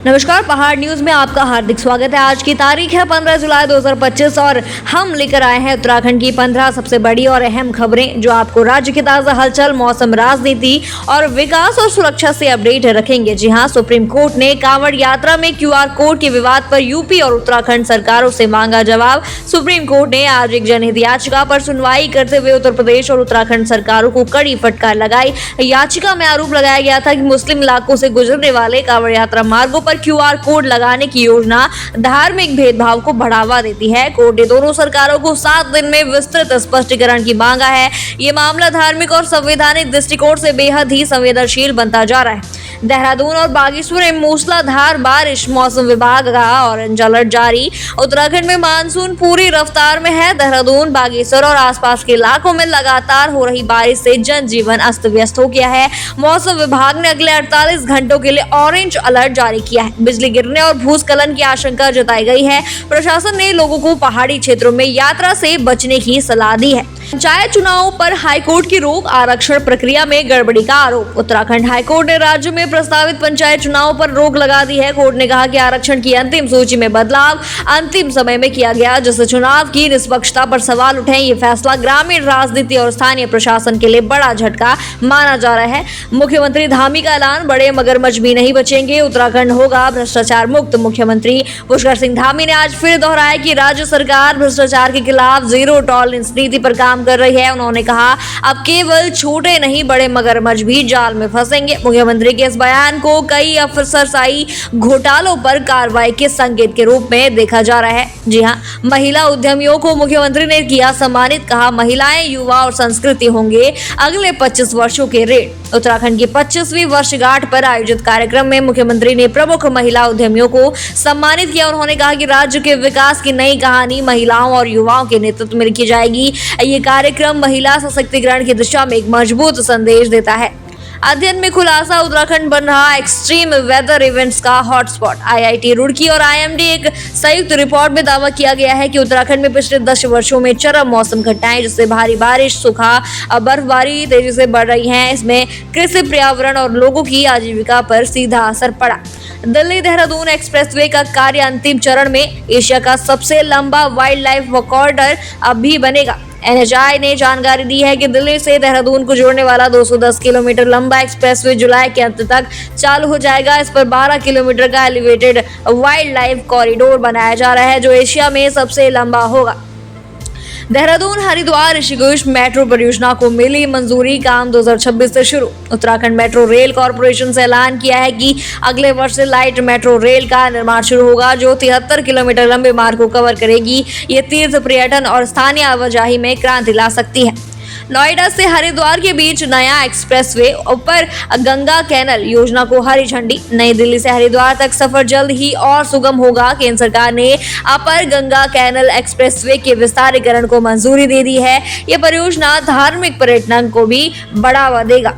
नमस्कार, पहाड़ न्यूज में आपका हार्दिक स्वागत है। आज की तारीख है 15 जुलाई 2025 और हम लेकर आए हैं उत्तराखंड की 15 सबसे बड़ी और अहम खबरें जो आपको राज्य की ताजा हलचल, मौसम, राजनीति और विकास और सुरक्षा से अपडेट रखेंगे। जी हां, सुप्रीम कोर्ट ने कांवड़ यात्रा में QR कोड के विवाद पर यूपी और उत्तराखंड सरकारों से मांगा जवाब। सुप्रीम कोर्ट ने आज एक जनहित याचिका पर सुनवाई करते हुए उत्तर प्रदेश और उत्तराखंड सरकारों को कड़ी फटकार लगाई। याचिका में आरोप लगाया गया था कि मुस्लिम इलाकों से गुजरने वाले कांवड़ यात्रा मार्गों QR कोड लगाने की योजना धार्मिक भेदभाव को बढ़ावा देती है। कोर्ट ने दोनों सरकारों को 7 दिन में विस्तृत स्पष्टीकरण की मांगा है। ये मामला धार्मिक और संवैधानिक दृष्टिकोण से बेहद ही संवेदनशील बनता जा रहा है। देहरादून और बागेश्वर में मूसलाधार बारिश, मौसम विभाग का ऑरेंज अलर्ट जारी। उत्तराखंड में मानसून पूरी रफ्तार में है। देहरादून, बागेश्वर और आसपास के इलाकों में लगातार हो रही बारिश से जनजीवन अस्त व्यस्त हो गया है। मौसम विभाग ने अगले 48 घंटों के लिए ऑरेंज अलर्ट जारी किया है। बिजली गिरने और भूस्खलन की आशंका जताई गई है। प्रशासन ने लोगों को पहाड़ी क्षेत्रों में यात्रा से बचने की सलाह दी है। पंचायत चुनावों पर हाईकोर्ट की रोक, आरक्षण प्रक्रिया में गड़बड़ी का आरोप। उत्तराखंड हाईकोर्ट ने राज्य में प्रस्तावित पंचायत चुनावों पर रोक लगा दी है। कोर्ट ने कहा कि आरक्षण की अंतिम सूची में बदलाव अंतिम समय में किया गया, जिससे चुनाव की निष्पक्षता पर सवाल उठे। ये फैसला ग्रामीण राजनीति और स्थानीय प्रशासन के लिए बड़ा झटका माना जा रहा है। मुख्यमंत्री धामी का ऐलान, बड़े मगरमच्छ भी नहीं बचेंगे, उत्तराखंड होगा भ्रष्टाचार मुक्त। मुख्यमंत्री पुष्कर सिंह धामी ने आज फिर दोहराया कि राज्य सरकार भ्रष्टाचार के खिलाफ जीरो टॉलरेंस नीति पर काम कर रही है। उन्होंने कहा, अब केवल छोटे नहीं बड़े मगरमच्छ भी जाल में फंसेंगे। मुख्यमंत्री के इस बयान को कई अफसरशाही घोटालों पर कार्रवाई के संकेत के रूप में देखा जा रहा है। जी हां, महिला उद्यमियों को मुख्यमंत्री ने किया सम्मानित। कहा, महिलाएं, युवा और संस्कृति होंगे अगले 25 वर्षों के ऋण। उत्तराखंड की 25वीं वर्षगांठ पर आयोजित कार्यक्रम में मुख्यमंत्री ने प्रमुख महिला उद्यमियों को सम्मानित किया। उन्होंने कहा कि राज्य के विकास की नई कहानी महिलाओं और युवाओं के नेतृत्व में लिखी जाएगी। ये कार्यक्रम महिला सशक्तिकरण की दिशा में एक मजबूत संदेश देता है। अध्ययन में खुलासा, उत्तराखंड बन रहा एक्सट्रीम वेदर इवेंट्स का हॉटस्पॉट। IIT रुड़की और IMD एक संयुक्त रिपोर्ट में दावा किया गया है कि उत्तराखंड में पिछले 10 वर्षों में चरम मौसम घटनाएं, जिससे भारी बारिश, सूखा, बर्फबारी तेजी से बढ़ रही हैं। इसमें कृषि, पर्यावरण और लोगों की आजीविका पर सीधा असर पड़ा। दिल्ली देहरादून एक्सप्रेसवे का कार्य अंतिम चरण में। एशिया का सबसे लंबा वाइल्ड लाइफ कॉरिडोर अब भी बनेगा। NHAI ने जानकारी दी है कि दिल्ली से देहरादून को जोड़ने वाला 210 किलोमीटर लंबा एक्सप्रेसवे जुलाई के अंत तक चालू हो जाएगा। इस पर 12 किलोमीटर का एलिवेटेड वाइल्ड लाइफ कॉरिडोर बनाया जा रहा है, जो एशिया में सबसे लंबा होगा। देहरादून हरिद्वार ऋषिकेश मेट्रो परियोजना को मिली मंजूरी, काम 2026 से शुरू। उत्तराखंड मेट्रो रेल कॉर्पोरेशन से ऐलान किया है कि अगले वर्ष से लाइट मेट्रो रेल का निर्माण शुरू होगा, जो 73 किलोमीटर लंबे मार्ग को कवर करेगी। ये तीर्थ, पर्यटन और स्थानीय आवाजाही में क्रांति ला सकती है। नोएडा से हरिद्वार के बीच नया एक्सप्रेसवे, ऊपर गंगा कैनल योजना को हरी झंडी। नई दिल्ली से हरिद्वार तक सफर जल्द ही और सुगम होगा। केंद्र सरकार ने अपर गंगा कैनल एक्सप्रेसवे के विस्तारीकरण को मंजूरी दे दी है। यह परियोजना धार्मिक पर्यटन को भी बढ़ावा देगा।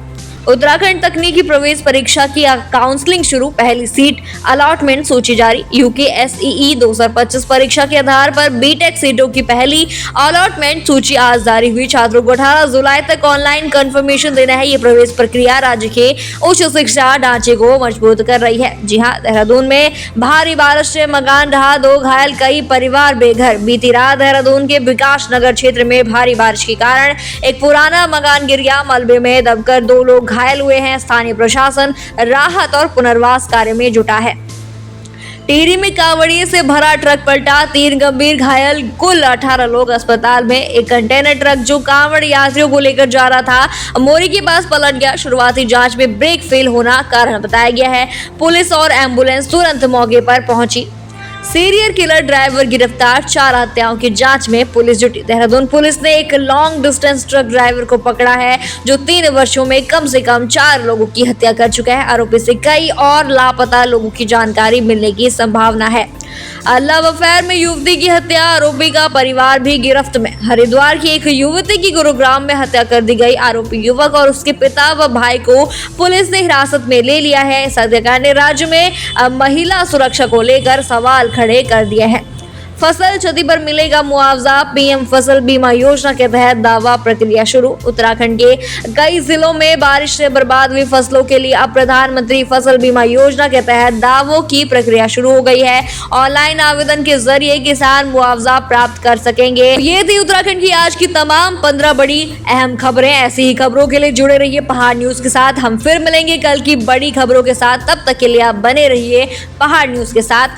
उत्तराखंड तकनीकी प्रवेश परीक्षा की काउंसलिंग शुरू, पहली सीट अलॉटमेंट सूची जारी। UKSEE 2025 परीक्षा के आधार पर बीटेक सीटों की पहली अलॉटमेंट सूची आज जारी हुई। छात्रों को 18 जुलाई तक ऑनलाइन कंफर्मेशन देना है। ये प्रवेश प्रक्रिया राज्य के उच्च शिक्षा ढांचे को मजबूत कर रही है। जी हाँ, देहरादून में भारी बारिश से मकान ढहा, 2 घायल, कई परिवार बेघर। बीती रात देहरादून के विकास नगर क्षेत्र में भारी बारिश के कारण एक पुराना मकान गिर गया। मलबे में दबकर 2 लोग घायल हुए हैं। स्थानीय प्रशासन राहत और पुनर्वास कार्य में जुटा है। टिहरी में कांवड़िए से भरा ट्रक पलटा, 3 गंभीर घायल, कुल 18 लोग अस्पताल में। एक कंटेनर ट्रक जो कांवड़ यात्रियों को लेकर जा रहा था, मोरी के पास पलट गया। शुरुआती जांच में ब्रेक फेल होना कारण बताया गया है। पुलिस और एम्बुलेंस तुरंत मौके पर पहुंची। सीरियल किलर ड्राइवर गिरफ्तार, 4 हत्याओं की जांच में पुलिस जुटी। देहरादून पुलिस ने एक लॉन्ग डिस्टेंस ट्रक ड्राइवर को पकड़ा है, जो 3 वर्षों में कम से कम 4 लोगों की हत्या कर चुका है। आरोपी से कई और लापता लोगों की जानकारी मिलने की संभावना है। लव अफेयर में युवती की हत्या, आरोपी का परिवार भी गिरफ्त में। हरिद्वार की एक युवती की गुरुग्राम में हत्या कर दी गई। आरोपी युवक और उसके पिता व भाई को पुलिस ने हिरासत में ले लिया है। इस हत्याकांड ने राज्य में महिला सुरक्षा को लेकर सवाल खड़े कर दिए हैं। फसल क्षति पर मिलेगा मुआवजा, पीएम फसल बीमा योजना के तहत दावा प्रक्रिया शुरू। उत्तराखंड के कई जिलों में बारिश से बर्बाद हुई फसलों के लिए अब प्रधानमंत्री फसल बीमा योजना के तहत दावों की प्रक्रिया शुरू हो गई है। ऑनलाइन आवेदन के जरिए किसान मुआवजा प्राप्त कर सकेंगे। ये थी उत्तराखंड की आज की तमाम 15 बड़ी अहम खबरें। ऐसी ही खबरों के लिए जुड़े रहिए पहाड़ न्यूज के साथ। हम फिर मिलेंगे कल की बड़ी खबरों के साथ। तब तक के लिए आप बने रहिए पहाड़ न्यूज के साथ।